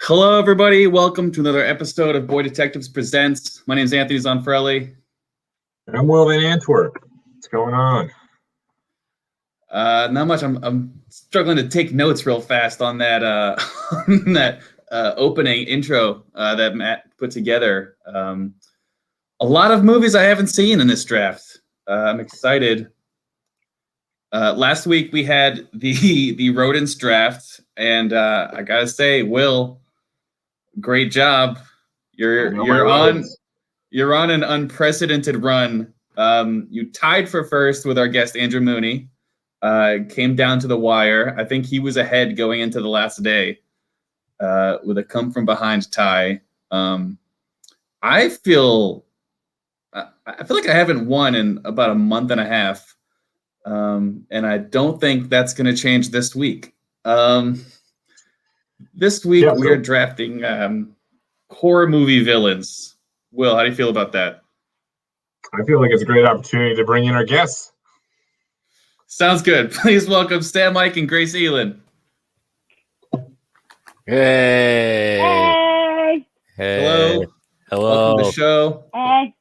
Hello, everybody. Welcome to another episode of Boy Detectives Presents. My name is Anthony Zonfrelli. And I'm Will in Antwerp. What's going on? Not much. I'm struggling to take notes real fast on that on that opening intro that Matt put together. A lot of movies I haven't seen in this draft. I'm excited. Last week we had the rodents draft, and I gotta say, Will, great job. You're on an unprecedented run. You tied for first with our guest Andrew Mooney. Came down to the wire. I think he was ahead going into the last day with a come from behind tie. I feel like I haven't won in about a month and a half. And I don't think that's going to change this week. This week we are drafting horror movie villains. Will, how do you feel about that? I feel like it's a great opportunity to bring in our guests. Sounds good. Please welcome Stan Mike and Grace Elin. Hey. Hello. Hello. Welcome to the show. Hey.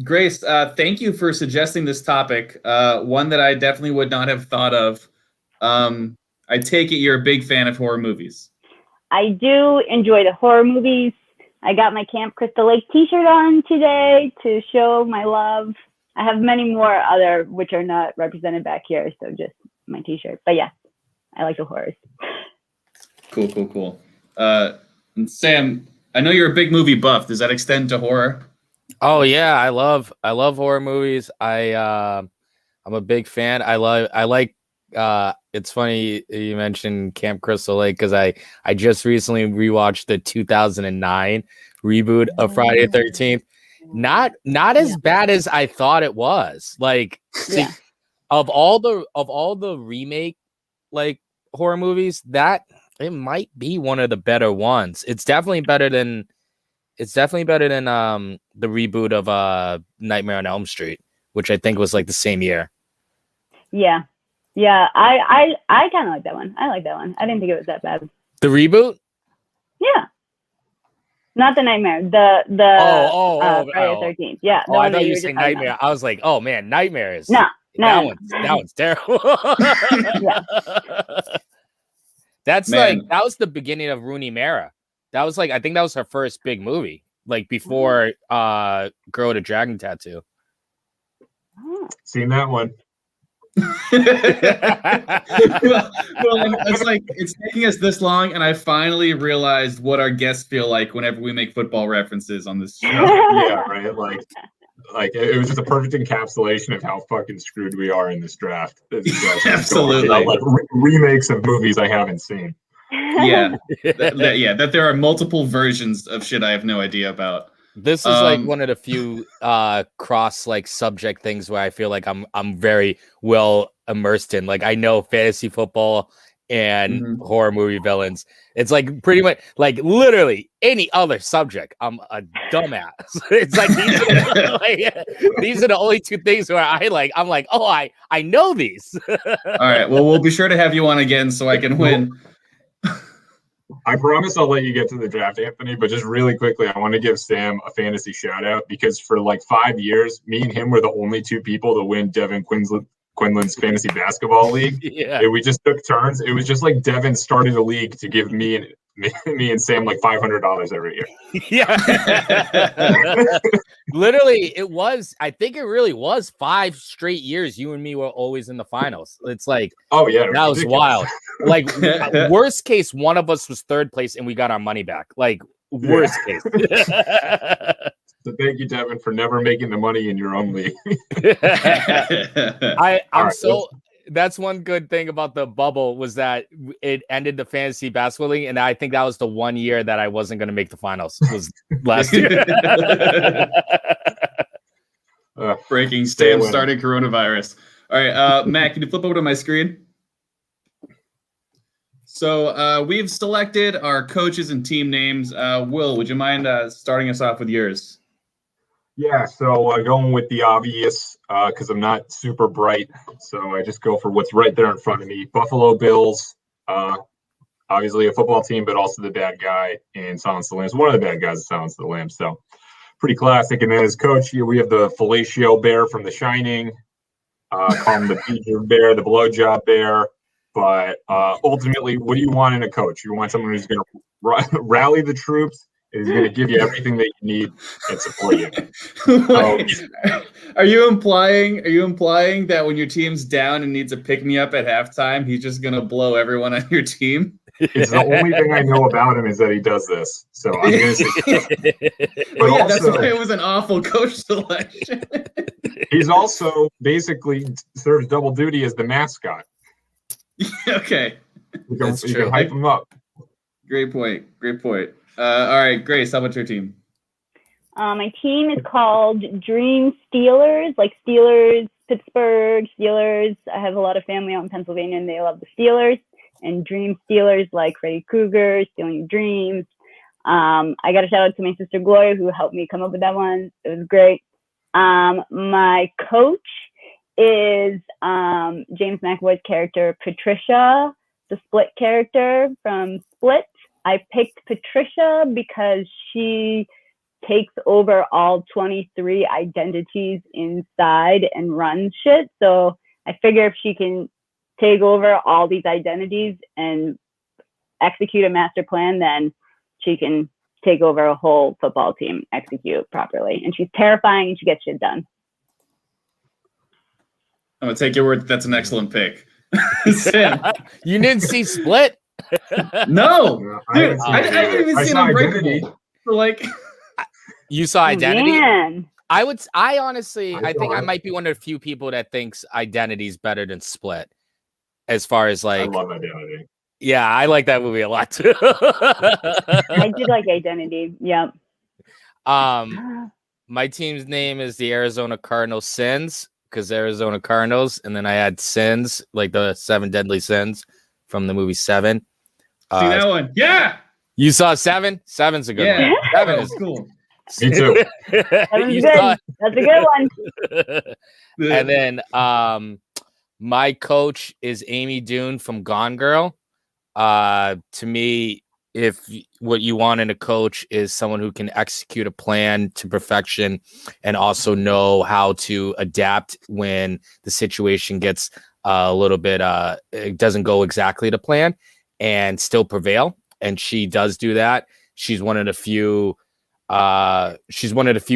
Grace, thank you for suggesting this topic. One that I definitely would not have thought of. I take it you're a big fan of horror movies. I do enjoy the horror movies. I got my Camp Crystal Lake t-shirt on today to show my love. I have many more other which are not represented back here, so just my T-shirt. But yeah, I like the horrors. Cool. And Sam, I know you're a big movie buff. Does that extend to horror? Oh yeah, I love horror movies. I'm a big fan. I like it's funny you mentioned Camp Crystal Lake because I just recently rewatched the 2009 reboot of Friday the 13th. Not as bad as I thought it was. Like of all the remake like horror movies, that it might be one of the better ones. It's definitely better than the reboot of Nightmare on Elm Street, which I think was like the same year. Yeah. I kind of like that one. I like that one. I didn't think it was that bad. The reboot? Yeah. Not the Nightmare. The Friday the 13th. Yeah. Oh, I thought you were saying Nightmare. I was like, oh man, Nightmare is that one's terrible. That's Man. like that was the beginning of Rooney Mara. That was like I think that was her first big movie, like before Girl with a Dragon Tattoo. Seen that one. well, it's like it's taking us this long, and I finally realized what our guests feel like whenever we make football references on this show. Yeah, right. Like it was just a perfect encapsulation of how fucking screwed we are in this draft. Absolutely. Like remakes of movies I haven't seen. Yeah, that there are multiple versions of shit I have no idea about. This is like one of the few cross like subject things where I feel like I'm very well immersed in. Like I know fantasy football and horror movie villains. It's like pretty much like literally any other subject. I'm a dumbass. It's like these are the only two things where I'm like, oh, I know these. All right. Well, we'll be sure to have you on again so I can win. I promise I'll let you get to the draft, Anthony, but just really quickly, I want to give Sam a fantasy shout out because for like 5 years, me and him were the only two people to win Devin Quinlan's fantasy basketball league. Yeah. We just took turns. It was just like Devin started a league to give me and Sam like $500 every year. Yeah. Literally, I think it really was 5 straight years you and me were always in the finals. It's like, oh yeah, that was wild. Like worst case, one of us was third place and we got our money back. Like worst case. So thank you, Devin, for never making the money in your own league. That's one good thing about the bubble was that it ended the fantasy basketball league, and I think that was the one year that I wasn't going to make the finals. Was last year. Breaking Sam started coronavirus. All right, Matt, can you flip over to my screen? So we've selected our coaches and team names. Will, would you mind starting us off with yours? Yeah, so going with the obvious because I'm not super bright, so I just go for what's right there in front of me. Buffalo Bills, obviously a football team, but also the bad guy in Silence of the Lambs. One of the bad guys in Silence of the Lambs, so pretty classic. And then as coach, we have the fellatio bear from The Shining. Call him the feature bear, the blowjob bear. But ultimately, what do you want in a coach? You want someone who's going to rally the troops, is going to give you everything that you need and support you. Are you implying that when your team's down and needs a pick-me-up at halftime, he's just going to blow everyone on your team? It's the only thing I know about him is that he does this. So I'm going to say but yeah, that's why it was an awful coach selection. He's also basically serves double duty as the mascot. Okay. You can hype him up. Great point. All right, Grace, how about your team? My team is called Dream Steelers, like Steelers, Pittsburgh Steelers. I have a lot of family out in Pennsylvania, and they love the Steelers. And Dream Steelers, like Freddy Krueger, Stealing Your Dreams. I got a shout out to my sister Gloria, who helped me come up with that one. It was great. My coach is James McAvoy's character, Patricia, the Split character from Split. I picked Patricia because she takes over all 23 identities inside and runs shit. So I figure if she can take over all these identities and execute a master plan, then she can take over a whole football team, execute properly. And she's terrifying and she gets shit done. I'm gonna take your word. That's an excellent pick. Sam. You didn't see Split? No, No, dude, I haven't seen it I haven't either. even I seen saw Unbreakable. Identity. So like, You saw Identity? Man. I honestly, I I think saw I it. might be one of the few people that thinks Identity's better than Split. As far as I like, love Identity. yeah, I like that movie a lot too. I did like Identity. Yep. My team's name is the Arizona Cardinal Sins because Arizona Cardinals, and then I had Sins, like the 7 Deadly Sins from the movie Seven. see that one? Yeah, You saw Seven? Seven's a good yeah. one. Seven That is was cool. Me too. That was You good. saw That's a good one. And then my coach is Amy Dune from Gone Girl. To me, if what you want in a coach is someone who can execute a plan to perfection and also know how to adapt when the situation gets a little bit it doesn't go exactly to plan and still prevail, and she does do that. She's one of the few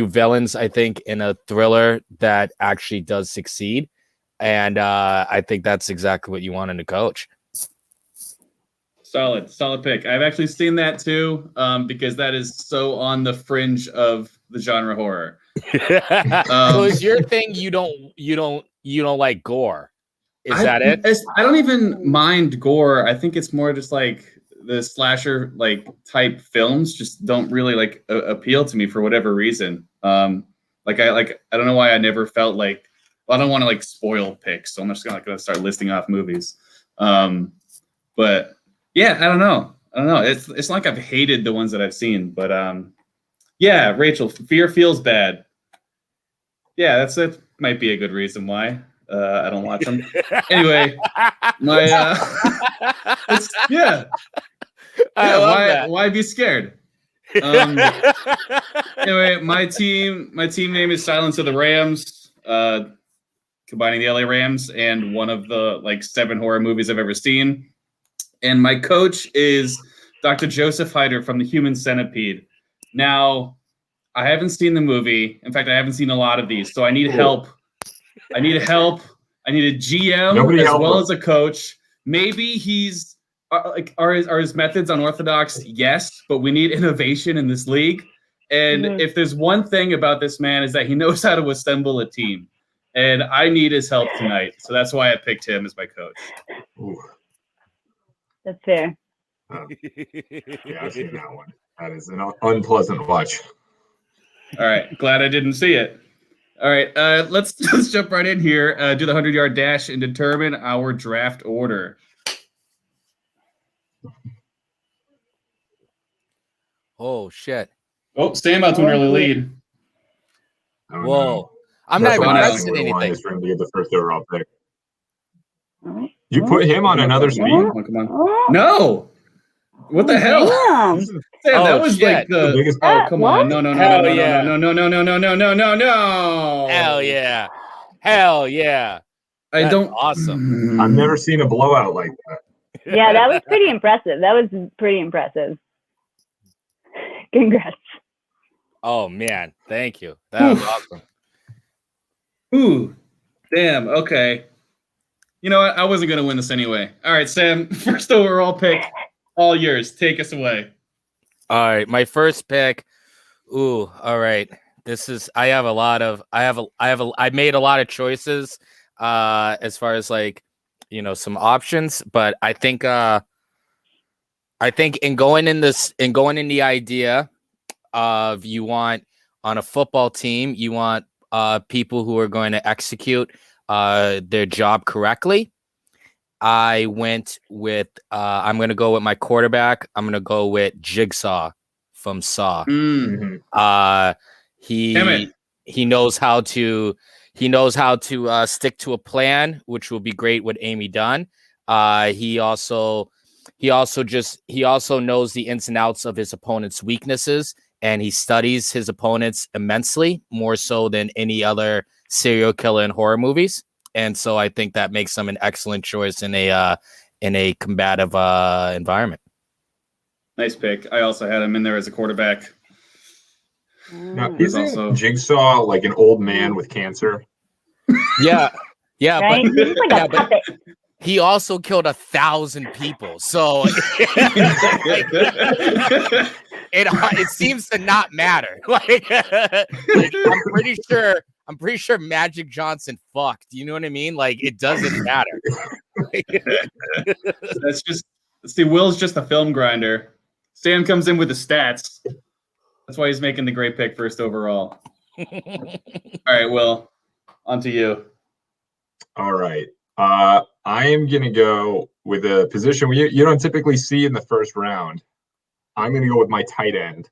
villains, I think, in a thriller that actually does succeed. And I think that's exactly what you want in a coach. Solid pick. I've actually seen that too, because that is so on the fringe of the genre horror. So is your thing you don't like gore? Is that it? I don't even mind gore. I think it's more just like the slasher like type films just don't really like appeal to me for whatever reason. I don't know why I never felt like, well, I don't want to like spoil picks, so I'm just gonna start listing off movies. But yeah, I don't know. It's not like I've hated the ones that I've seen, but yeah, Rachel, Fear Feels Bad. Yeah, that's it. Might be a good reason why I don't watch them. Anyway, my yeah, why be scared? Anyway, my team name is Silence of the Rams, combining the LA Rams and one of the like 7 horror movies I've ever seen. And my coach is Dr. Joseph Heider from The Human Centipede. Now, I haven't seen the movie. In fact, I haven't seen a lot of these, so I need help. I need a GM as well as a coach. Maybe he's are his methods unorthodox? Yes, but we need innovation in this league. And if there's one thing about this man is that he knows how to assemble a team. And I need his help tonight. So that's why I picked him as my coach. Ooh. That's fair. Yeah, I've seen that one. That is an unpleasant watch. All right, glad I didn't see it. All right, let's jump right in here. Do the 100-yard dash and determine our draft order. Oh shit! Oh, Sam out to an early lead. Whoa! I'm not even guessing anything. For him to get the first overall pick. You put him on another speed? Come on. No! What the hell? Damn. Sam, that was shit. like the biggest. Oh, come on. No. Hell yeah. No. Hell yeah! Hell yeah! I That's don't awesome. I've never seen a blowout like that. Yeah, that was pretty impressive. Congrats. Oh man, thank you. That was awesome. Ooh. Damn, okay. You know what? I wasn't going to win this anyway. All right, Sam, first overall pick, all yours. Take us away. All right, my first pick. Ooh, all right. I made a lot of choices as far as like, some options, but I think in going in the idea of you want on a football team, you want people who are going to execute their job correctly. I went with I'm going to go with my quarterback. I'm going to go with Jigsaw from Saw. Mm-hmm. He knows how to stick to a plan, which will be great with Amy Dunn. He also knows the ins and outs of his opponent's weaknesses, and he studies his opponents immensely, more so than any other serial killer in horror movies. And so I think that makes him an excellent choice in a combative environment. Nice pick. I also had him in there as a quarterback. Now, isn't Jigsaw like an old man with cancer? Yeah, Yeah, right? but He's like yeah, a but puppet. he also killed 1,000 people. So it seems to not matter. Like I'm pretty sure Magic Johnson fucked. You know what I mean? Like it doesn't matter. That's just see, Will's just a film grinder. Stan comes in with the stats. That's why he's making the great pick first overall. All right, Will, on to you. All right. I am going to go with a position you don't typically see in the first round. I'm going to go with my tight end.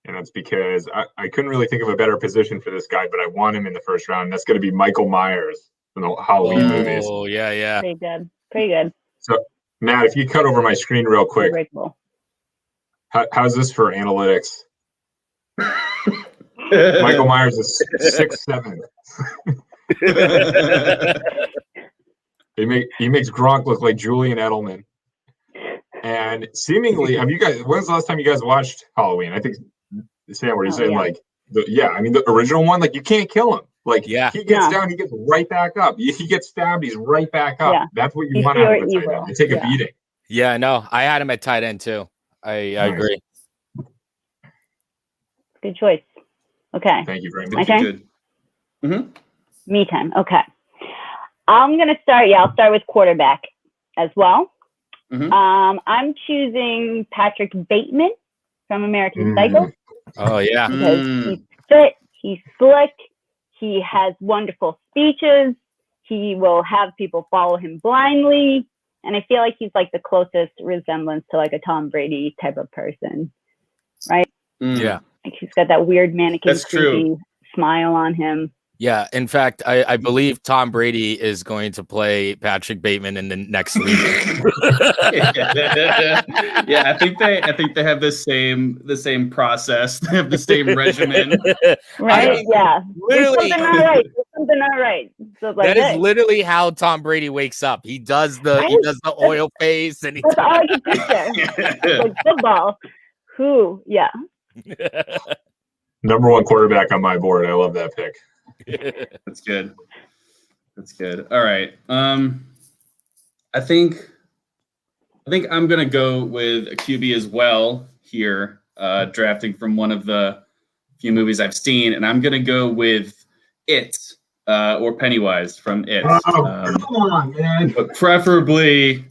And that's because I couldn't really think of a better position for this guy, but I want him in the first round. That's going to be Michael Myers from the Halloween movies. Oh, yeah. Pretty good. Pretty good. So, Matt, if you cut over my screen real quick, Very cool. how's this for analytics? Michael Myers is 6'7". He makes Gronk look like Julian Edelman. And seemingly, when's the last time you guys watched Halloween? I think Sam, where he's saying the original one, like you can't kill him. Like he gets down, he gets right back up. He gets stabbed, he's right back up. Yeah. That's what you want out of a tight end. They take a beating. Yeah, no, I had him at tight end too. I agree. Good choice. Okay. Thank you very much. My turn? Good. Mm-hmm. Me time. Okay. I'm going to start. Yeah, I'll start with quarterback as well. Mm-hmm. I'm choosing Patrick Bateman from American Psycho. Oh, yeah. Because he's fit, he's slick, he has wonderful speeches, he will have people follow him blindly, and I feel like he's like the closest resemblance to like a Tom Brady type of person, right? Yeah. Like he's got that weird mannequin That's true. smile on him. Yeah, in fact, I believe Tom Brady is going to play Patrick Bateman in the next league. Yeah, I think they have the same process. They have the same regimen. Right? Yeah. Literally, There's something not right. So like, that is literally how Tom Brady wakes up. He does the oil face and that's all I can picture. Like football. Yeah. Number one quarterback on my board. I love that pick. That's good. All right. I think I'm gonna go with a QB as well here, drafting from one of the few movies I've seen, and I'm gonna go with It or Pennywise from It. Come on, man! But preferably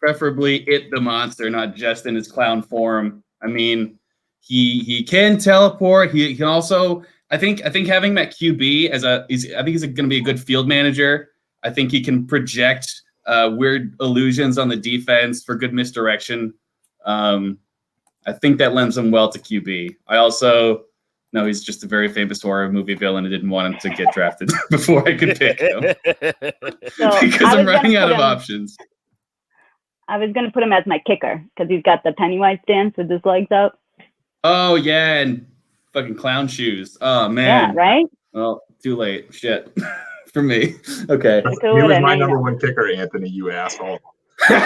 It the monster, not just in his clown form. I mean, he can teleport. He can also. I think having him at QB he's going to be a good field manager. I think he can project weird illusions on the defense for good misdirection. I think that lends him well to QB. I also know he's just a very famous horror movie villain and didn't want him to get drafted before I could pick him because I'm running out of options. I was going to put him as my kicker because he's got the Pennywise dance with his legs up. Oh, yeah, and fucking clown shoes. Oh, man. Yeah, right? Well, too late. Shit. For me. Okay. He was my number one kicker, Anthony, you asshole. All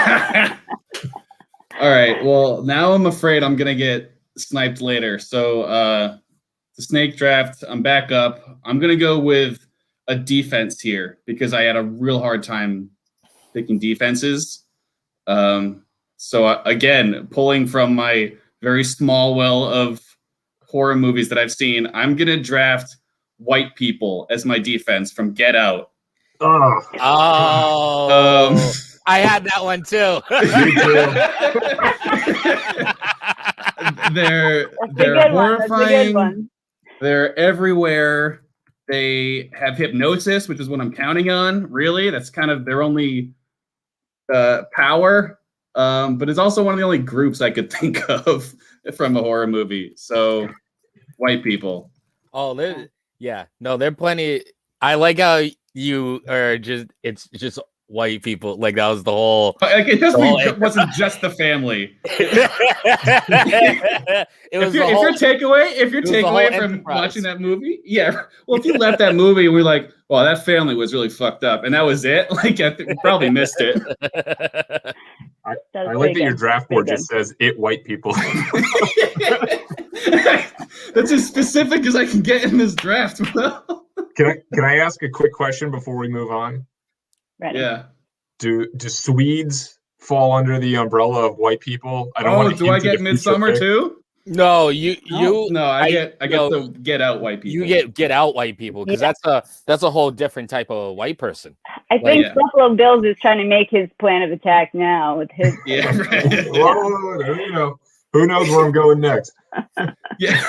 right. Well, now I'm afraid I'm going to get sniped later. So the snake draft, I'm back up. I'm going to go with a defense here because I had a real hard time picking defenses. So again, pulling from my very small well of horror movies that I've seen, I'm going to draft white people as my defense from Get Out. I had that one too. They're horrifying. They're everywhere. They have hypnosis, which is what I'm counting on. Really, that's kind of their only power. But it's also one of the only groups I could think of from a horror movie. So, white people. Oh, they're plenty. I like how you are it's just white people. Like that was the whole. Like it wasn't just the family. If your takeaway from watching that movie, yeah. Well, if you left that movie and we're like, well, that family was really fucked up, and that was it. Like I think we probably missed it. I like that your draft board just says "it white people." That's as specific as I can get in this draft. Well, Can I ask a quick question before we move on? Ready? Yeah. Do Swedes fall under the umbrella of white people? I don't Oh, want to do I hint at get a future Midsummer pick. too? No, No, I get no, the get out white people. you get out white people because that's a whole different type of white person. I think yeah. Buffalo Bills is trying to make his plan of attack now with his. Yeah. Right. Whoa, who knows where I'm going next? Yeah.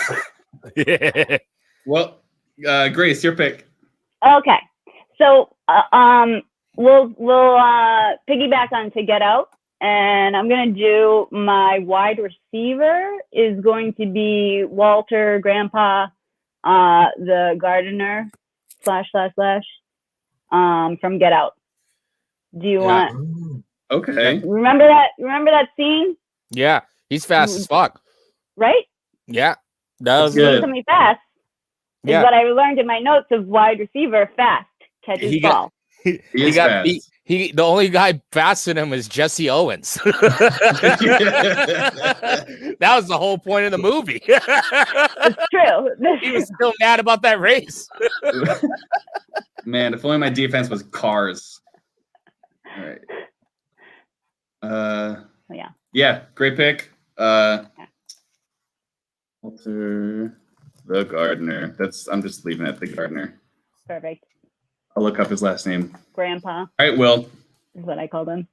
Well, Grace, your pick. Okay, so we'll piggyback on to Get Out, and I'm gonna do my wide receiver is going to be Walter Grandpa, the gardener / from Get Out. Do you want? Okay. Remember that scene? Yeah, he's fast as fuck. Right? Yeah, that was good. Something fast. Is Yeah. what I learned in my notes of wide receiver. Fast catches ball. He is fast. He the only guy faster than him is Jesse Owens. That was the whole point of the movie. It's true. He was still mad about that race. Man, if only my defense was cars. All right. Yeah. Yeah, great pick. Walter the Gardener. I'm just leaving it the Gardener. Perfect. I'll look up his last name. Grandpa All right, Will. is what I called him.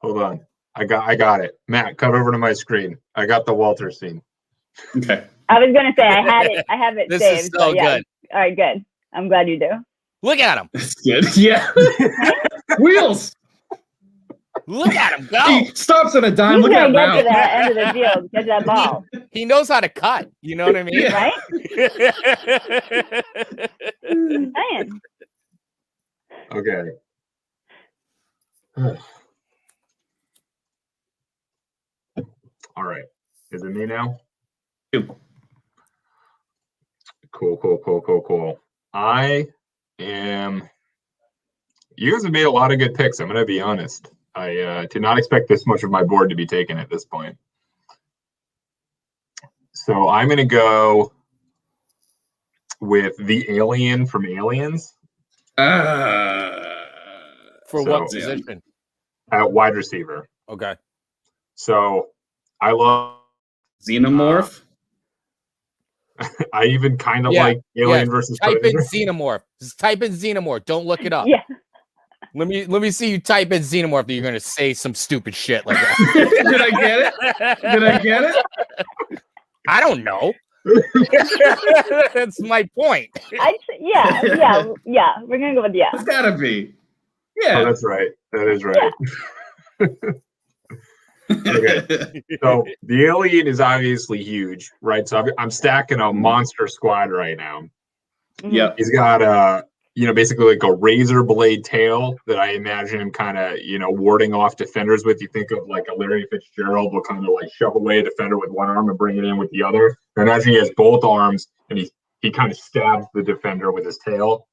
Hold on. I got it. Matt, cut over to my screen. I got the Walter scene. Okay. I was gonna say I have it This saved. is so but yeah. good. All right, good. I'm glad you do. Look at him. That's good. Yeah. Wheels. Look at him go. He stops at a dime. He's Look gonna at get to Ralph. that end of the field, get that ball, He knows how to cut. You know what I mean? Yeah. right? I'm saying. Okay. All right. Is it me now? You. Cool. I am. You guys have made a lot of good picks. I'm going to be honest. I did not expect this much of my board to be taken at this point. So I'm going to go with the alien from Aliens For So- what position? at wide receiver. Okay. So I love. Xenomorph. I even kind of Yeah, like Alien versus Type in Predator. Xenomorph. Just type in Xenomorph. Don't look it up. Yeah. Let me see you type in Xenomorph that you're gonna say some stupid shit like that. Did I get it? Did I get it? I don't know. That's my point. Yeah. We're gonna go with yeah. It's gotta be. Oh, Yeah. that's right. That is right. Okay. So the alien is obviously huge, right? So I'm stacking a monster squad right now. Mhm. Yep. He's got basically like a razor blade tail that I imagine him kind of, warding off defenders with. You think of like a Larry Fitzgerald will kind of like shove away a defender with one arm and bring it in with the other. And as he has both arms and he kind of stabs the defender with his tail.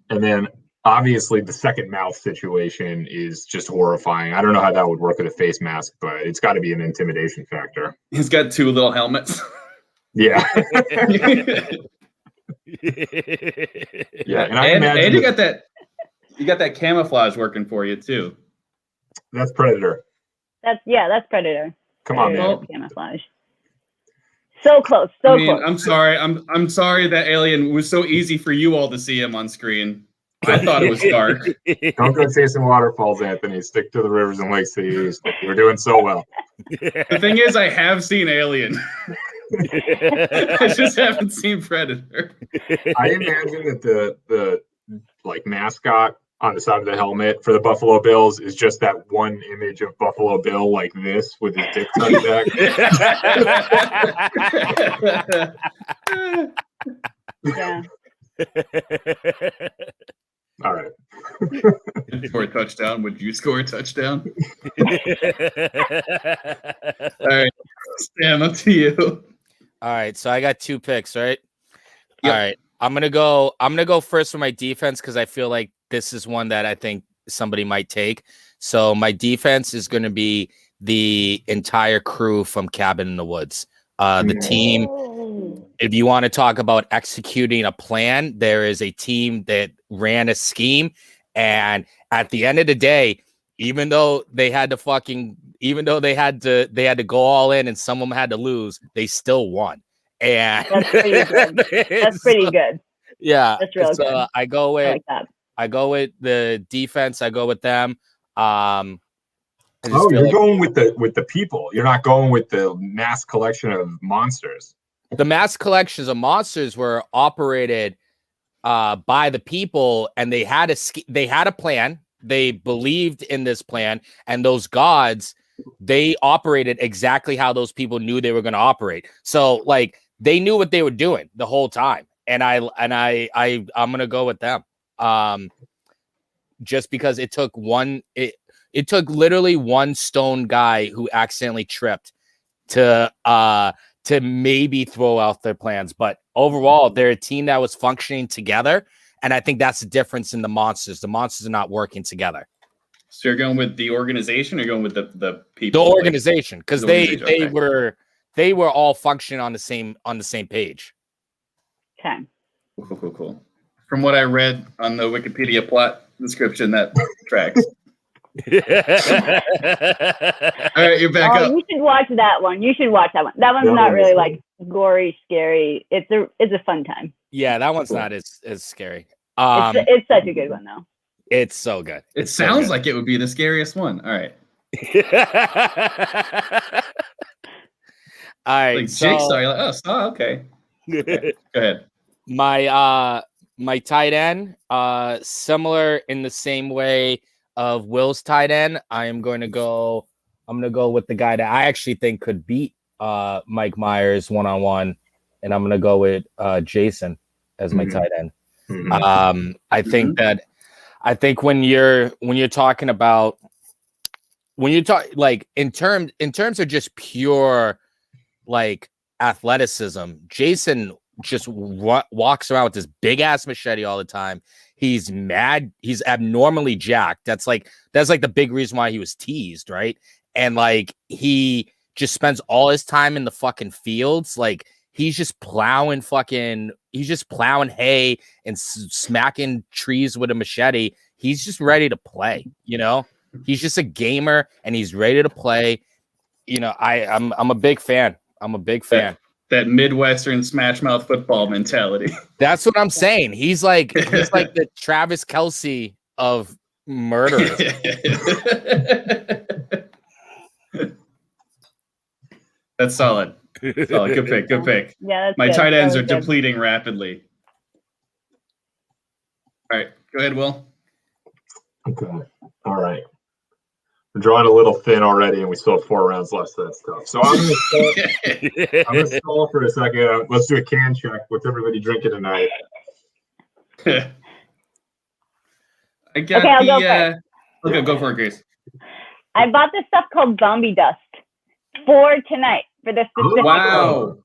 And then obviously the second mouth situation is just horrifying. I don't know how that would work with a face mask, but it's got to be an intimidation factor. He's got two little helmets. Yeah. Yeah. And I imagine and you got that camouflage working for you too. that's Predator. That's Predator. Come on, Predator man. Camouflage. So close. I mean, close. I'm sorry. I'm sorry that Alien was so easy for you all to see him on screen. I thought it was dark. Don't go chasing waterfalls, Anthony. Stick to the rivers and lakes to the east. We're doing so well. The thing is, I have seen Alien. I just haven't seen Predator. I imagine that the like mascot on the side of the helmet for the Buffalo Bills is just that one image of Buffalo Bill like this with his dick tucked back. Yeah. All right. Score a touchdown. Would you score a touchdown? All right, Sam, up to you. All right, so I got two picks, right? Yep. All right. I'm gonna go first for my defense because I feel like this is one that I think somebody might take. So my defense is gonna be the entire crew from Cabin in the Woods. The team, if you want to talk about executing a plan, there is a team that ran a scheme. And at the end of the day, even though they had to go all in and some of them had to lose, they still won. And That's pretty good. That's pretty good. Yeah. That's real So good. I go with that. I go with the defense. I go with them. You're going with the people. You're not going with the mass collection of monsters. The mass collections of monsters were operated by the people, and they had a plan. They believed in this plan, and those gods, they operated exactly how those people knew they were going to operate. So like they knew what they were doing the whole time, and I'm gonna go with them. Just because it took literally one stone guy who accidentally tripped to maybe throw out their plans. But overall, they're a team that was functioning together. And I think that's the difference in the monsters. The monsters are not working together. So you're going with the organization or going with the people? The organization, because they were all functioning on the same page. Okay. Cool. From what I read on the Wikipedia plot description, that tracks. All right, you're back up. You should watch that one. That one's not really like gory, scary. It's a fun time. Yeah, that one's not as scary. It's such a good one though. It's so good. It sounds like it would be the scariest one. All right. All right. Like Jigsaw, you're like, okay. Okay. Go ahead. My tight end, similar in the same way of Will's tight end. I'm gonna go with the guy that I actually think could beat Mike Myers one-on-one, and I'm gonna go with Jason as my tight end. I think when you're talking about like in terms of just pure like athleticism, Jason just walks around with this big ass machete all the time. He's mad. He's abnormally jacked. That's like the big reason why he was teased, right? And like he just spends all his time in the fucking fields. Like he's just plowing hay and smacking trees with a machete. He's just ready to play, you know? He's just a gamer and he's ready to play. You know, I'm a big fan. That Midwestern smash mouth football mentality. That's what I'm saying. He's like the Travis Kelce of murderers. That's solid. Good pick. Yeah, that's my good. tight ends are good. depleting rapidly. All right, go ahead, Will. Okay. All right. We're drawing a little thin already, and we still have 4 rounds left. So that's tough. So I'm gonna stall for a second. Let's do a can check. What's everybody drinking tonight? I got I'll go first. Okay, go for it, Grace. I bought this stuff called zombie dust for tonight for this specific Wow.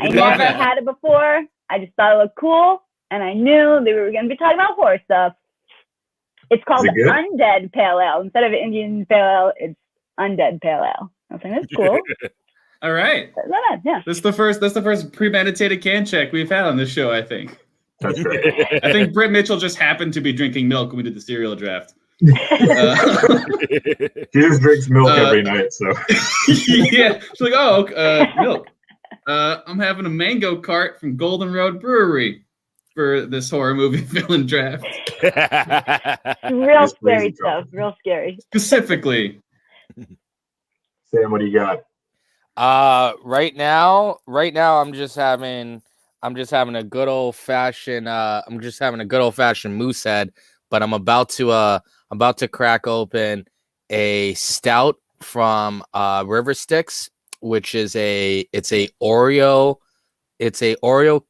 I never had it before. I just thought it looked cool, and I knew they were going to be talking about horror stuff. It's called Undead Pale Ale. Instead of Indian Pale Ale, it's Undead Pale Ale. I was like, that's cool. All right. Yeah. That's the first premeditated can check we've had on this show, I think. That's right. I think Britt Mitchell just happened to be drinking milk when we did the cereal draft. She just drinks milk every night, so yeah. She's like, milk. I'm having a mango cart from Golden Road Brewery for this horror movie villain draft. Real scary stuff. Real scary. Specifically. Sam, what do you got? Right now I'm just having a good old fashioned moose head, but I'm about to crack open a stout from River Sticks, which is a Oreo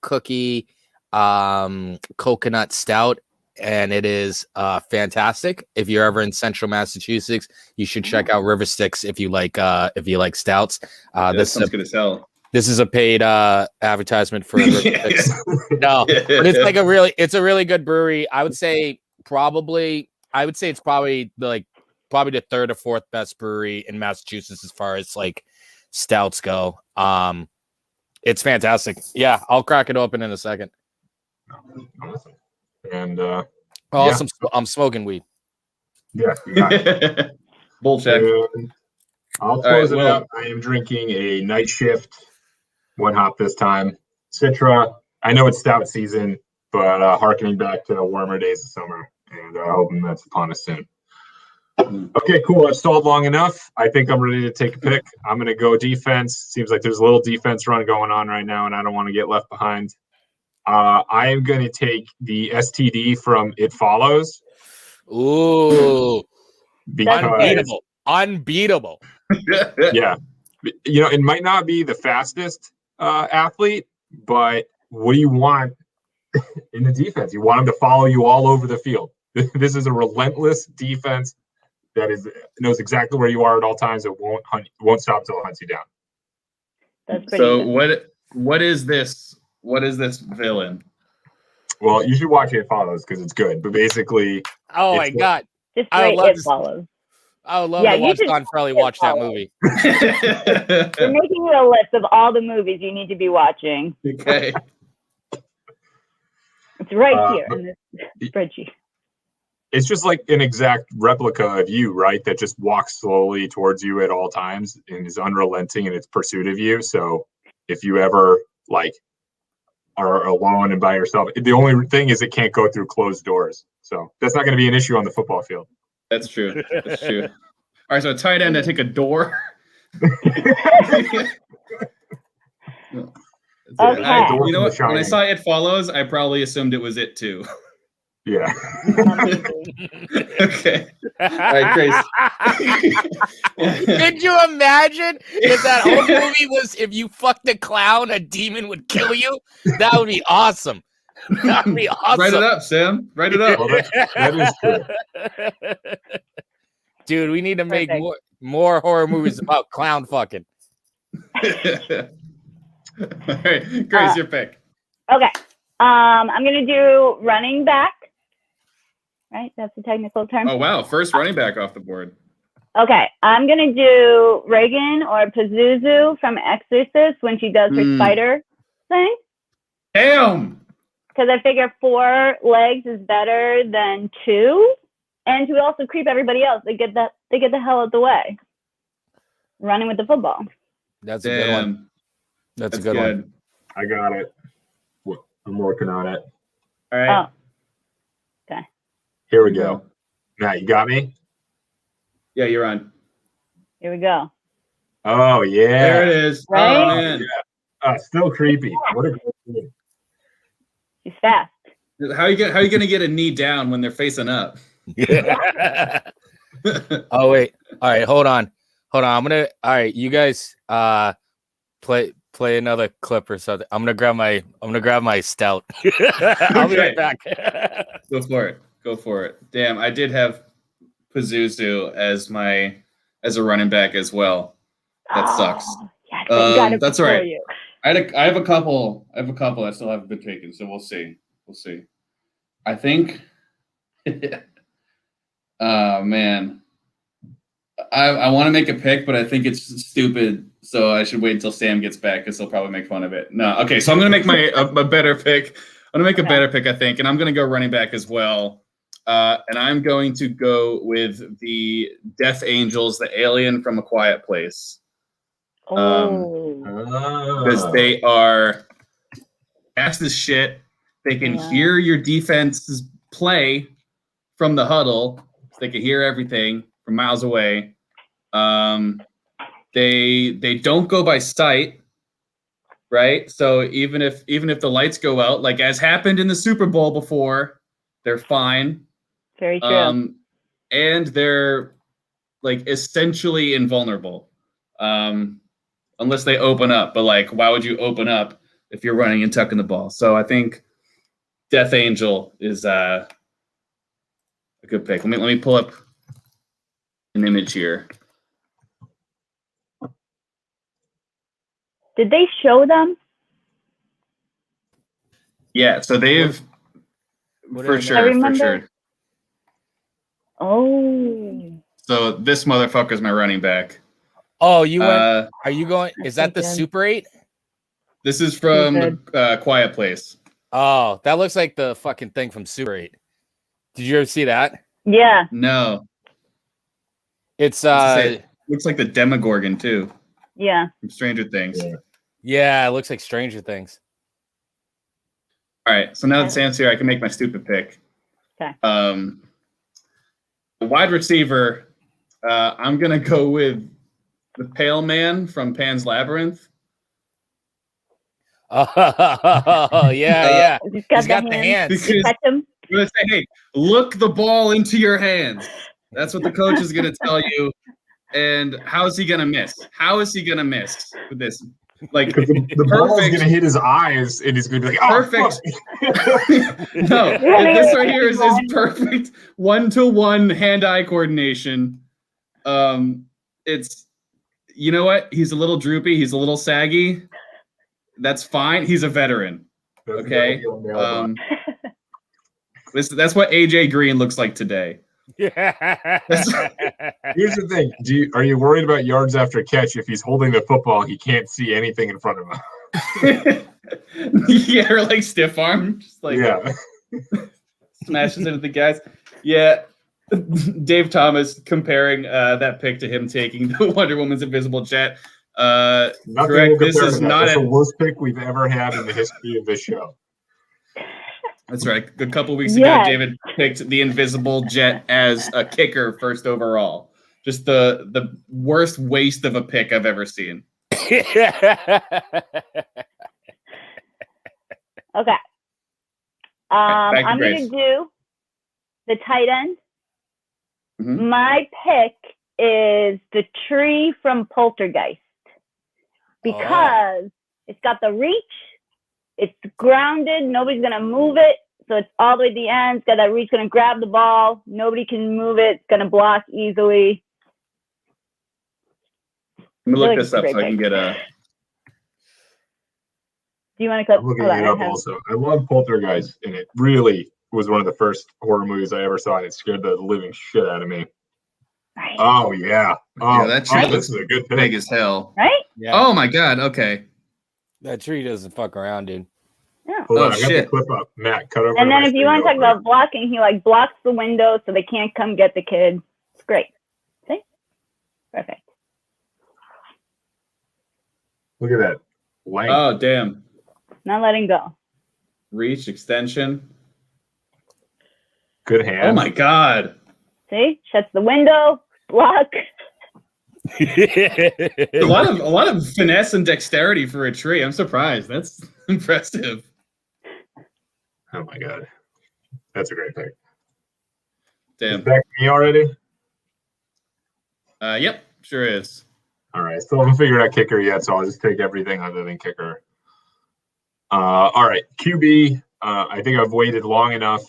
cookie coconut stout, and it is fantastic. If you're ever in Central Massachusetts, you should check out River Sticks if you like stouts. This sounds good as hell. This is a paid advertisement for River Sticks. No, but it's a really good brewery. I would say it's probably the third or fourth best brewery in Massachusetts as far as like stouts go. It's fantastic. Yeah, I'll crack it open in a second. Awesome. And Also, I'm smoking weed. yeah, you got it. Bull check. And I'll right, close it Will. out. I am drinking a night shift, one hop this time. Citra. I know it's stout season, but harkening back to warmer days of summer, and hoping that's upon us soon. Okay, cool. I've stalled long enough. I think I'm ready to take a pick. I'm going to go defense. Seems like there's a little defense run going on right now, and I don't want to get left behind. I am going to take the STD from It Follows. Ooh, Because unbeatable. yeah, it might not be the fastest athlete, but what do you want in the defense? You want him to follow you all over the field. This is a relentless defense that knows exactly where you are at all times. It won't stop until it hunts you down. That's pretty So good. what is this? What is this villain? Well, you should watch It Follows because it's good. But basically, Oh my god, Just I would wait, love It to- Follows. I would love Yeah, to you watch should Zonfrelli It watch that Follows. movie. We're making you a list of all the movies you need to be watching. Okay. It's right here in this spreadsheet. it's just like an exact replica of you, right? That just walks slowly towards you at all times and is unrelenting in its pursuit of you. So if you ever are alone and by yourself, the only thing is it can't go through closed doors. So that's not going to be an issue on the football field. That's true. That's true. All right, so tight end, I take a door. Okay. You know what? When I saw It Follows, I probably assumed it was it too. Yeah. Okay. All right, Grace. Could you imagine if that whole movie was if you fucked a clown, a demon would kill you? That would be awesome. That would be awesome. Write it up, Sam. Write it up. Well, that is true. Dude, we need to make Perfect. more horror movies about clown fucking. All right, Grace, your pick. Okay. I'm gonna do running back. Right, that's the technical term. Oh wow, first running back off the board. Okay, I'm gonna do Reagan or Pazuzu from Exorcist when she does her spider thing. Damn. Because I figure 4 legs is better than 2, and to also creep everybody else. They get the hell out the way. Running with the football. That's a good one. That's a good one. I got it. I'm working on it. All right. Oh. Okay. Here we go. Matt, you got me? Yeah, you're on. Here we go. Oh, yeah. There it is. Right? Oh man. Still creepy. What a great game. She's fast. How are you gonna get a knee down when they're facing up? Oh wait. All right, hold on. All right, you guys play another clip or something. I'm gonna grab my stout. I'll be right back. Go for it. Damn, I did have Pazuzu as a running back as well. That sucks. Yes, I got it that's before all right. you. I have a couple that still haven't been taken, so we'll see. I think oh man. I want to make a pick, but I think it's stupid, so I should wait until Sam gets back because he'll probably make fun of it. No, okay, so I'm gonna make a better pick. I'm gonna make a better pick, I think, and I'm gonna go running back as well. And I'm going to go with the Death Angels, the alien from A Quiet Place. Because they are fast as shit. They can hear your defense's play from the huddle. They can hear everything from miles away. They don't go by sight, right? So even if the lights go out, like as happened in the Super Bowl before, they're fine. Very true. And they're like essentially invulnerable. Unless they open up, but like, why would you open up if you're running and tucking the ball? So I think Death Angel is a good pick. Let me pull up an image here. Did they show them? Yeah, so they've for sure. Oh. So this motherfucker's my running back. Oh, you went? Are you going? Is that the Super 8? This is from the Quiet Place. Oh, that looks like the fucking thing from Super 8. Did you ever see that? Yeah. No. It's looks like the Demogorgon too. Yeah. From Stranger Things. Yeah, it looks like Stranger Things. All right, so now that Sam's here, I can make my stupid pick. Okay. Wide receiver, I'm gonna go with the Pale Man from Pan's Labyrinth. Oh yeah. He's He's got got the the hands. hands. You catch him. I'm gonna say, hey, look the ball into your hands. That's what the coach is gonna tell you. And how is he gonna miss? How is he gonna miss with this? Like the ball is going to hit his eyes, and he's going to be like, "Oh, perfect." No, this right here is perfect 1-to-1 hand-eye coordination. It's, you know what? He's a little droopy. He's a little saggy. That's fine. He's a veteran. Okay. That's what AJ Green looks like today. Yeah. Here's the thing: are you worried about yards after catch? If he's holding the football, he can't see anything in front of him. Yeah, or like stiff arm, just like smashes into the guys. Yeah, Dave Thomas comparing that pick to him taking the Wonder Woman's invisible jet. Correct. This is not the worst pick we've ever had in the history of this show. That's right. A couple weeks ago, David picked the invisible jet as a kicker first overall. Just the worst waste of a pick I've ever seen. Okay. I'm going to do the tight end. Mm-hmm. My pick is the tree from Poltergeist because it's got the reach. It's grounded. Nobody's going to move it. So it's all the way to the end. It's got that reach, going to grab the ball. Nobody can move it. It's going to block easily. Let me look this up so I can get a... Do you want to clip? I'm looking it up also. I love Poltergeist, and it really was one of the first horror movies I ever saw, and it scared the living shit out of me. Right. Oh, yeah. Oh, yeah, that tree looks a good pick. Big as hell. Right? Yeah. Oh, my God. Okay. That tree doesn't fuck around, dude. Yeah. Hold on, I got the clip up. Matt, cut over. And then if you want to talk about blocking, he like blocks the window so they can't come get the kid. It's great. See? Perfect. Look at that. Length. Oh, damn. Not letting go. Reach, extension. Good hand. Oh, my God. See? Shuts the window. Block. a lot of finesse and dexterity for a tree. I'm surprised. That's impressive. Oh my God, that's a great pick. Damn. Is back to me already? Yep, sure is. All right, still haven't figured out kicker yet, so I'll just take everything other than kicker. All right, QB. I think I've waited long enough,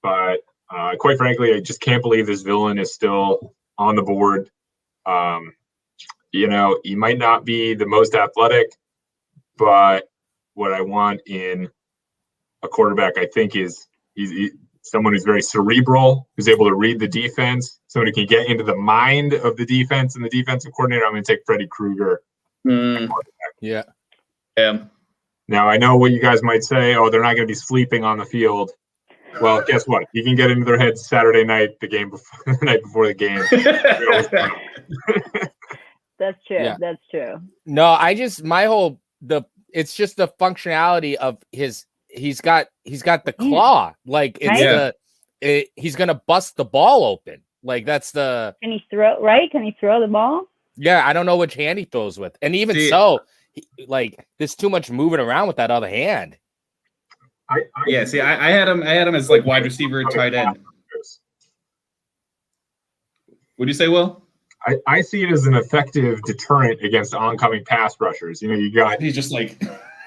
but quite frankly, I just can't believe this villain is still on the board. You know, he might not be the most athletic, but what I want in a quarterback, I think, is he's someone who's very cerebral, who's able to read the defense, someone who can get into the mind of the defense and the defensive coordinator. I'm going to take Freddy Krueger. Yeah. Now, I know what you guys might say. Oh, they're not going to be sleeping on the field. Well, guess what? You can get into their heads Saturday night, the night before the game. That's true. Yeah. That's true. No, it's just the functionality of he's got the claw. Like it's he's gonna bust the ball open. Like that's the. Can he throw? Right? Can he throw the ball? Yeah, I don't know which hand he throws with, and even there's too much moving around with that other hand. I had him as like wide receiver, tight end. What'd you say, Will? I see it as an effective deterrent against oncoming pass rushers. You know, he's just like.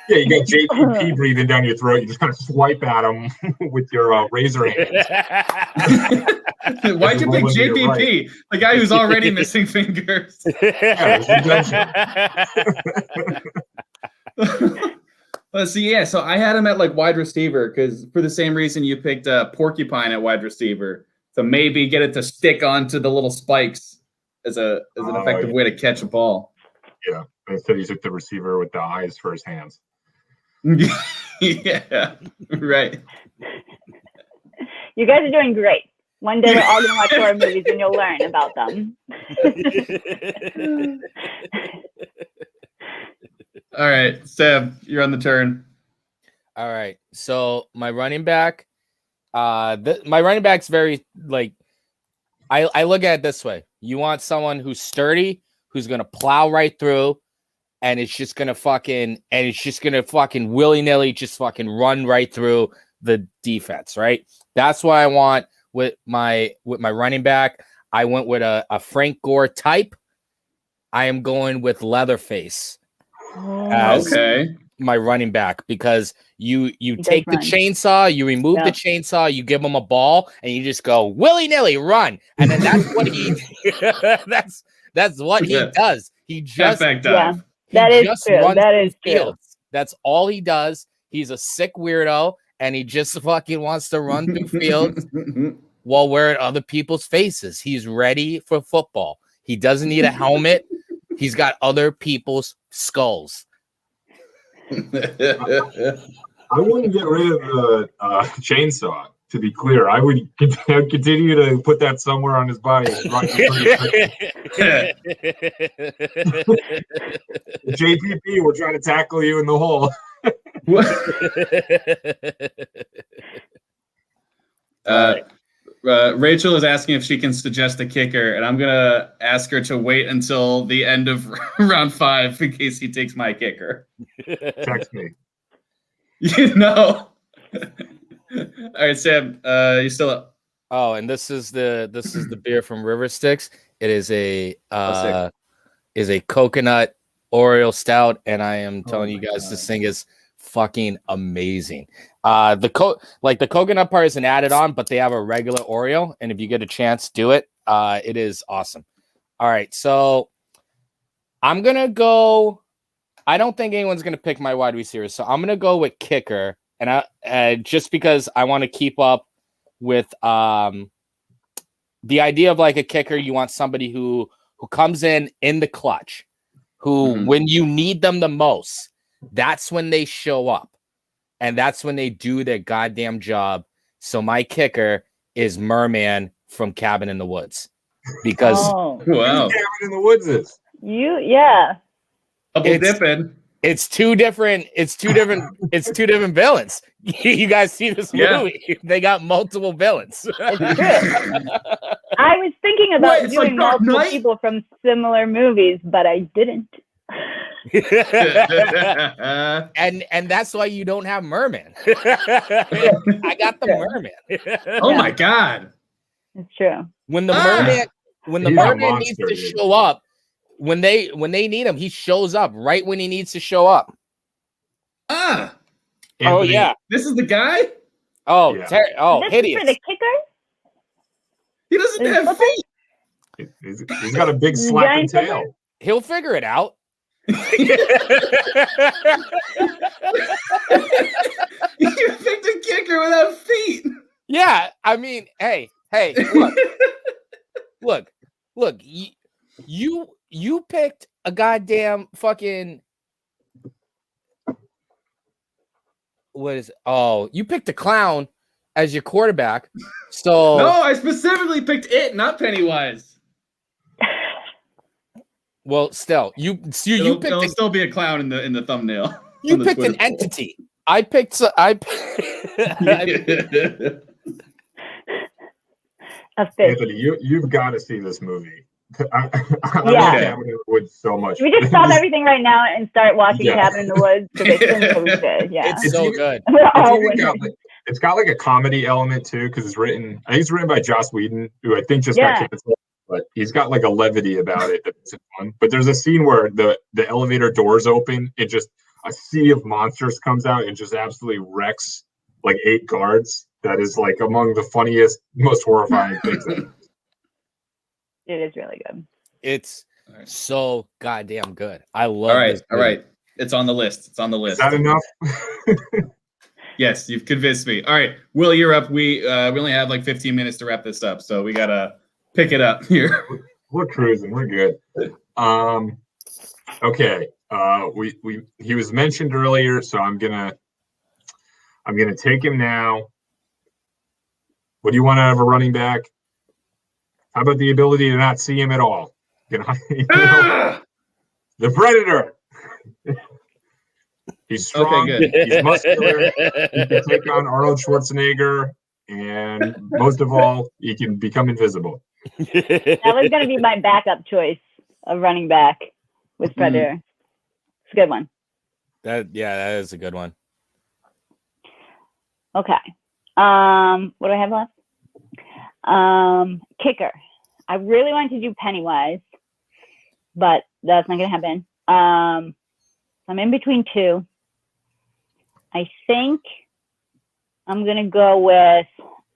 Yeah, you got JPP breathing down your throat. You just kind of swipe at him with your razor hands. Why'd you pick JPP, the guy who's already missing fingers? Let's see. So I had him at like wide receiver because for the same reason you picked Porcupine at wide receiver. So maybe get it to stick onto the little spikes as an effective way to catch a ball. Yeah, instead he took the receiver with the eyes for his hands. Yeah, right. You guys are doing great. One day we're all going to watch horror movies and you'll learn about them. All right, Sam, you're on the turn. All right. So my running back, my running back's very like I look at it this way. You want someone who's sturdy, who's gonna plow right through, and it's just gonna fucking willy-nilly just fucking run right through the defense, right? That's what I want with my running back. I went with a Frank Gore type. I am going with Leatherface as my running back because you take the chainsaw, you remove the chainsaw, you give him a ball, and you just go willy-nilly run, and then that's what he that's what he does. He just dive. That is true. That is true. That's all he does. He's a sick weirdo, and he just fucking wants to run through fields while wearing other people's faces. He's ready for football. He doesn't need a helmet. He's got other people's skulls. I wouldn't get rid of the chainsaw, to be clear. I would continue to put that somewhere on his body. JPP, we're trying to tackle you in the hole. Rachel is asking if she can suggest a kicker, and I'm going to ask her to wait until the end of round 5 in case he takes my kicker. Text me. You know. All right, Sam, you still up? Oh, and this is the beer from River Styx. It is a coconut Oreo stout, and I am telling you guys, this thing is fucking amazing. The coconut part isn't added on, but they have a regular Oreo, and if you get a chance, do it. It is awesome. All right, so I'm gonna go. I don't think anyone's gonna pick my wide receiver, so I'm gonna go with kicker, and I just because I want to keep up with the idea of like a kicker. You want somebody who comes in the clutch, who when you need them the most, that's when they show up. And that's when they do their goddamn job. So my kicker is Merman from Cabin in the Woods. Because Cabin in the Woods is. Double dipping. It's two different villains. You guys see this movie? They got multiple villains. It's true. I was thinking about doing multiple people from similar movies, but I didn't. and that's why you don't have Merman. I got the Merman. Oh my god, it's true. When the Merman needs to show up, when they need him, he shows up right when he needs to show up. Oh yeah, this is the guy. Oh, this hideous. Is for the kicker? He doesn't have feet. He's got a big slapping tail. He'll figure it out. You picked a kicker without feet. Yeah, I mean, hey, look, you picked a goddamn fucking you picked a clown as your quarterback. So no, I specifically picked it, not Pennywise. Well, still, you picked. There'll still be a clown in the thumbnail. You picked an entity. I picked. A fish. Anthony, you've got to see this movie. I love Cabin in the Woods so much. We just stop everything right now and start watching Cabin in the Woods because it's so good. Yeah, it's so good. It's got like a comedy element too because it's written. I think it's written by Joss Whedon, who I think just got canceled. But he's got like a levity about it that's fun. But there's a scene where the elevator doors open, it just a sea of monsters comes out and just absolutely wrecks like 8 guards. That is like among the funniest, most horrifying things. It is really good. It's so goddamn good. I love it. All right. It's on the list. Is that enough? Yes, you've convinced me. All right, Will, you're up. We only have like 15 minutes to wrap this up, so we gotta pick it up here. We're cruising. We're good. Okay. He was mentioned earlier, so I'm gonna take him now. What do you want out of a running back? How about the ability to not see him at all? The Predator. He's strong. Okay, good. He's muscular. He can take on Arnold Schwarzenegger, and most of all, he can become invisible. That was going to be my backup choice of running back with Predator. It's a good one. That is a good one. Okay. What do I have left? Kicker. I really wanted to do Pennywise, but that's not going to happen. I'm in between two. I think I'm going to go with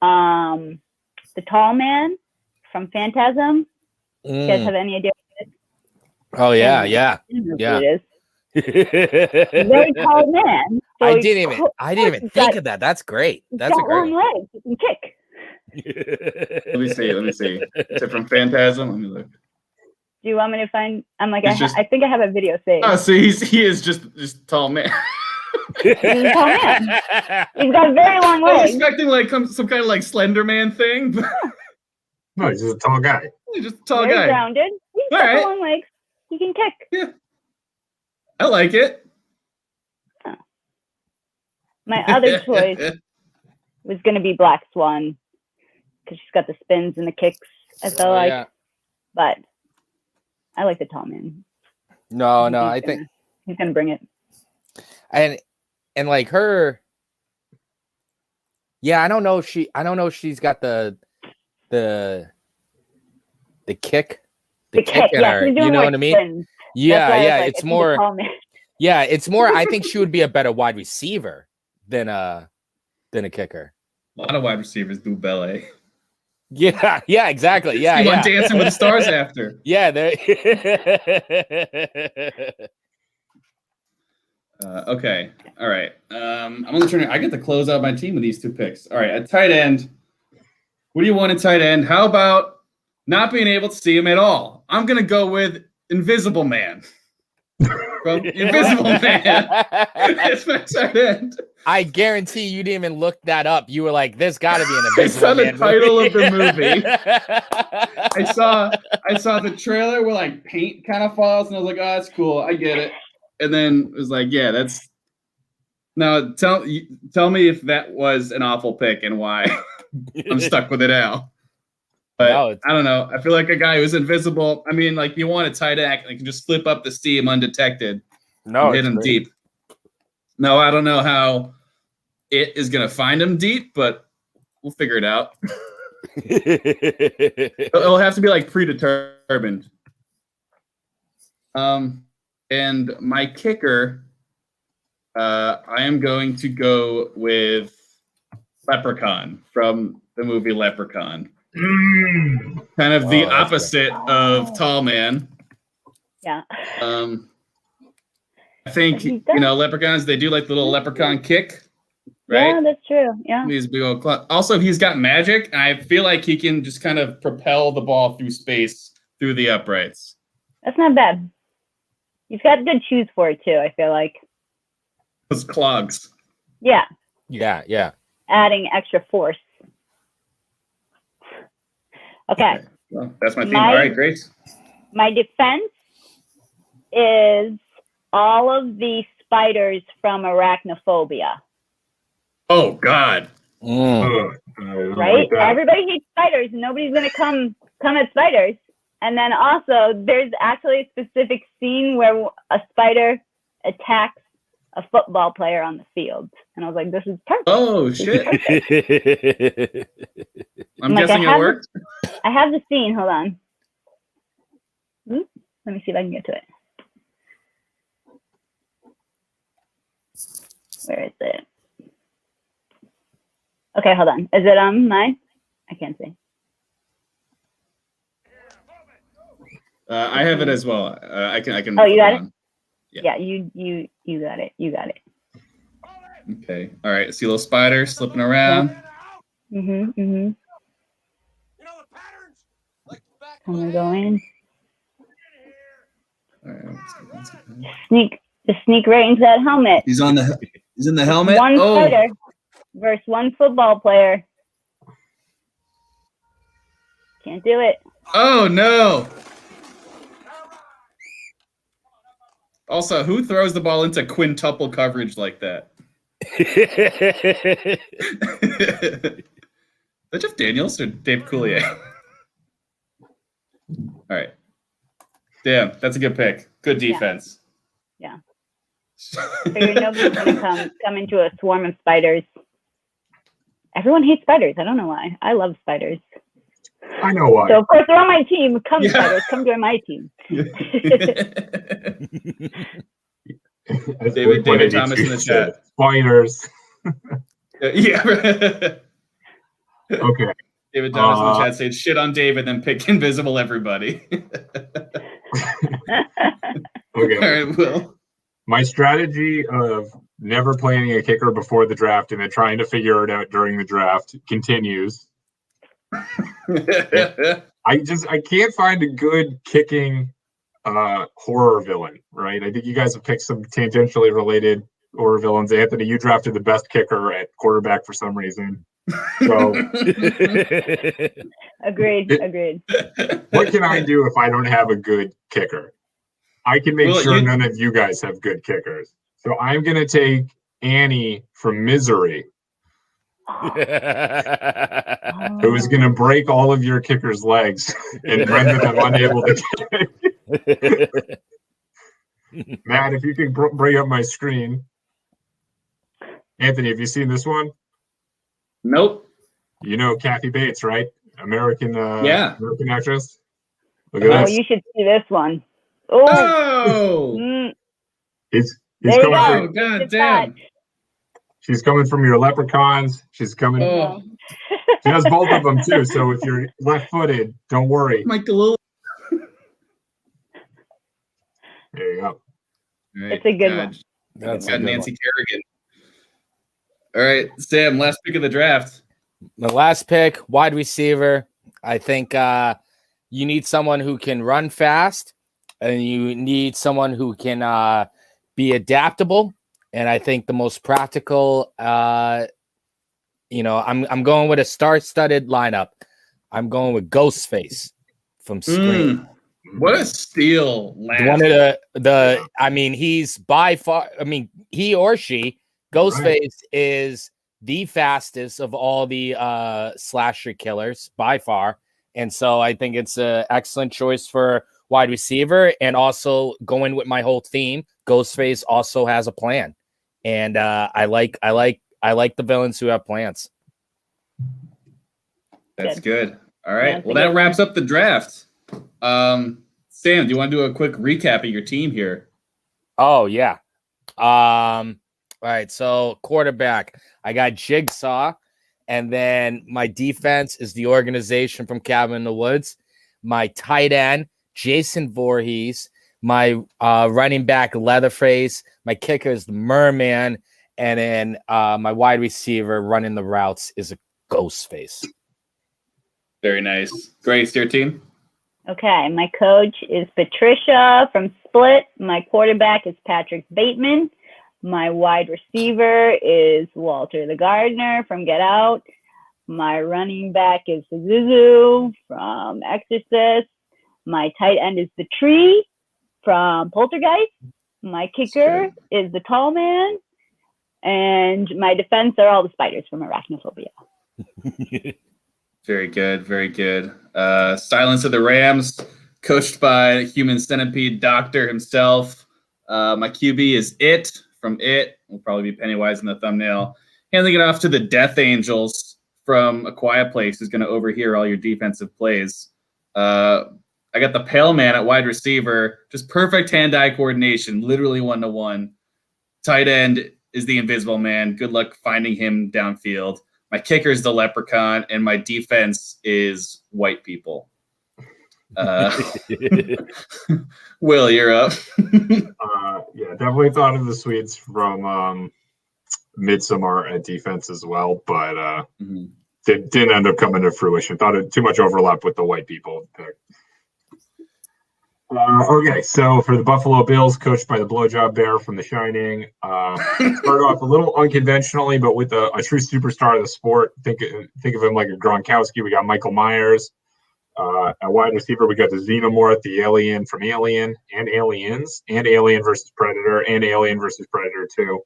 the tall man from Phantasm. You guys have any idea what it is? Oh, yeah. I don't know Yeah. what it is. Very tall man. So I didn't even think of that. That's great. That's a great long one. legs. He can kick. Let me see. Is it from Phantasm? Let me look. Do you want me to find? I'm like, It's I think I have a video saved. Oh, so he is just tall man. He's a tall man. He's got very long I was legs. expecting like some kind of like Slender Man thing. But No, he's just a tall guy. he's just a tall Very guy. grounded. He's All got right. long legs. He can kick. Yeah, I like it. My other choice was going to be Black Swan because she's got the spins and the kicks. I felt like, Yeah. but I like the tall man. No, I think he's gonna bring it. And like her, yeah, I don't know if she's got the kick. The kick in her. You know what I mean? Spins. Yeah. Like, It's more. Yeah, it's more. I think she would be a better wide receiver than a kicker. A lot of wide receivers do ballet. Yeah, exactly. Yeah, See him on Dancing with the Stars after. Yeah, Okay. All right. I'm only trying. I get to close out my team with these two picks. All right. At tight end, what do you want at tight end? How about not being able to see him at all? I'm gonna go with Invisible Man. From Invisible Man. That's my tight end. I guarantee you didn't even look that up. You were like, "There's got to be an I Invisible saw the Man title movie." of the movie. I saw the trailer where like paint kind of falls, and I was like, "Oh, that's cool. I get it." And then it was like, "Yeah, that's." Now tell me if that was an awful pick and why. I'm stuck with it now. But No, I don't know. I feel like a guy who's invisible. I mean, like you want a tight end that can just slip up the seam undetected and hit him deep. No, I don't know how it is going to find him deep, but we'll figure it out. It'll have to be like predetermined. And my kicker, I am going to go with Leprechaun from the movie Leprechaun. Kind of the opposite of Tall Man. Yeah. I think leprechauns, they do like the little leprechaun kick, right? Yeah, that's true. Yeah. These big old also, he's got magic, and I feel like he can just kind of propel the ball through space through the uprights. That's not bad. You've got good shoes for it too, I feel like. Those clogs. Yeah. Yeah. Adding extra force. Okay. Well, that's my team. All right, great. My defense is all of the spiders from Arachnophobia. Oh, God. Right? Everybody hates spiders. Nobody's going to come at spiders. And then also, there's actually a specific scene where a spider attacks a football player on the field. And I was like, this is perfect. Oh, shit. I'm guessing it worked. I have the scene. Hold on. Let me see if I can get to it. Where is it? Okay, hold on. Is it on mine? I can't see. I have it as well. I can. Oh, you got it? Yeah, you got it. You got it. Okay. All right. See a little spider slipping around. Yeah. I'm gonna go in. All right. Just sneak right into that helmet. He's in the helmet. One spider versus one football player. Can't do it. Oh no. Also, who throws the ball into quintuple coverage like that? Is that Jeff Daniels or Dave Coulier? All right. Damn, that's a good pick. Good defense. Yeah. Figured nobody's gonna come into a swarm of spiders. Everyone hates spiders. I don't know why. I love spiders. I know why. So of course they're on my team. Come spiders, come join my team. David Thomas in the chat. Spiders. Yeah. Okay. David Thomas in the chat said shit on David, then pick invisible everybody. Okay. All right, Will. My strategy of never planning a kicker before the draft and then trying to figure it out during the draft continues. I can't find a good kicking horror villain, right? I think you guys have picked some tangentially related horror villains. Anthony, you drafted the best kicker at quarterback for some reason. So Agreed. What can I do if I don't have a good kicker? I can make sure none of you guys have good kickers. So I'm going to take Annie from Misery, who is going to break all of your kickers' legs and render them unable to kick. Matt, if you can bring up my screen. Anthony, have you seen this one? Nope. You know Kathy Bates, right? American actress. Look at this. You should see this one. Oh! He's there you coming. go. God damn. She's coming from your leprechauns. She's coming. Oh. She has both of them too. So if you're left-footed, don't worry. Michael. There you go. Right, it's a good one. That's got Nancy Kerrigan. All right, Sam, last pick of the draft. The last pick, wide receiver. I think you need someone who can run fast, and you need someone who can be adaptable. And I think the most practical, I'm going with a star-studded lineup. I'm going with Ghostface from Scream. What a steal! One of he's by far. He or she, Ghostface is the fastest of all the slasher killers by far, and so I think it's an excellent choice for wide receiver. And also going with my whole theme, Ghostface also has a plan, and I like the villains who have plans. That's good. All right. Well, that wraps up the draft. Sam, do you want to do a quick recap of your team here? Oh, yeah. All right. So quarterback, I got Jigsaw. And then my defense is the organization from Cabin in the Woods. My tight end, Jason Voorhees. My running back, Leatherface. My kicker is the Merman. And then my wide receiver running the routes is a Ghostface. Very nice. Grace, your team? Okay, my coach is Patricia from Split. My quarterback is Patrick Bateman. My wide receiver is Walter the Gardener from Get Out. My running back is Zuzu from Exorcist. My tight end is the Tree from Poltergeist. My kicker is the Tall Man. And my defense are all the spiders from Arachnophobia. Very good, very good. Silence of the Rams, coached by Human Centipede Doctor himself. My QB is It from It. Will probably be Pennywise in the thumbnail. Handing it off to the Death Angels from A Quiet Place, who's going to overhear all your defensive plays. I got the Pale Man at wide receiver. Just perfect hand-eye coordination, literally 1-to-1. Tight end is the Invisible Man. Good luck finding him downfield. My kicker is the Leprechaun, and my defense is white people. Will, you're up. Definitely thought of the Swedes from Midsommar at defense as well, but didn't end up coming to fruition. Thought it too much overlap with the white people pick. Okay, so for the Buffalo Bills, coached by the blowjob bear from The Shining, start off a little unconventionally, but with a true superstar of the sport. Think of him like a Gronkowski. We got Michael Myers. At wide receiver, we got the Xenomorph, the alien from Alien, and Aliens, and Alien versus Predator, and Alien versus Predator 2.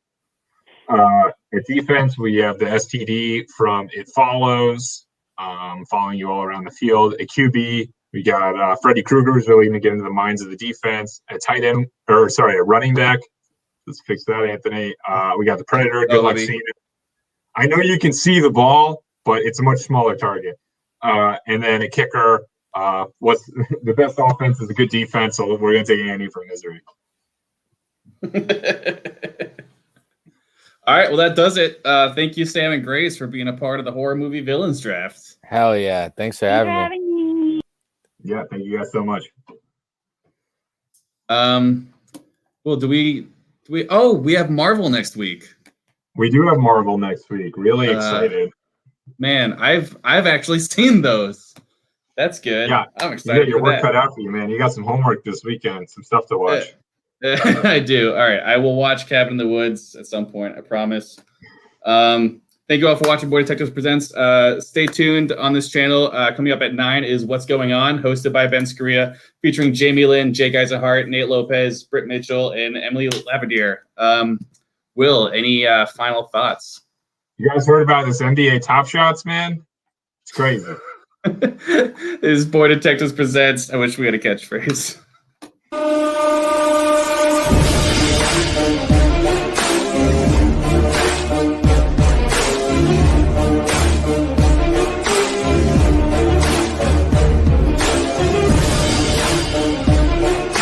At defense, we have the STD from It Follows, following you all around the field. At QB, we got Freddy Krueger, who's really going to get into the minds of the defense. At running back. Let's fix that, Anthony. We got the Predator. Good luck seeing it. I know you can see the ball, but it's a much smaller target. And then a kicker. What's the best offense is a good defense, so we're going to take Andy for misery. All right, well, that does it. Thank you, Sam and Grace, for being a part of the horror movie villains draft. Hell yeah. Thanks for having me. Yeah, thank you guys so much. Well, we have Marvel next week. We do have Marvel next week. Really excited. Man, I've actually seen those. That's good. Yeah, I'm excited. You got your work cut out for you, man. You got some homework this weekend, some stuff to watch. I do. All right, I will watch Cabin in the Woods at some point. I promise. Thank you all for watching Boy Detectives Presents. Stay tuned on this channel. Coming up at 9 is What's Going On, hosted by Ben Scaria, featuring Jamie Lynn, Jake Eisenhart, Nate Lopez, Britt Mitchell, and Emily Labadier. Will, any final thoughts? You guys heard about this NBA Top Shots, man? It's crazy. This is Boy Detectives Presents. I wish we had a catchphrase.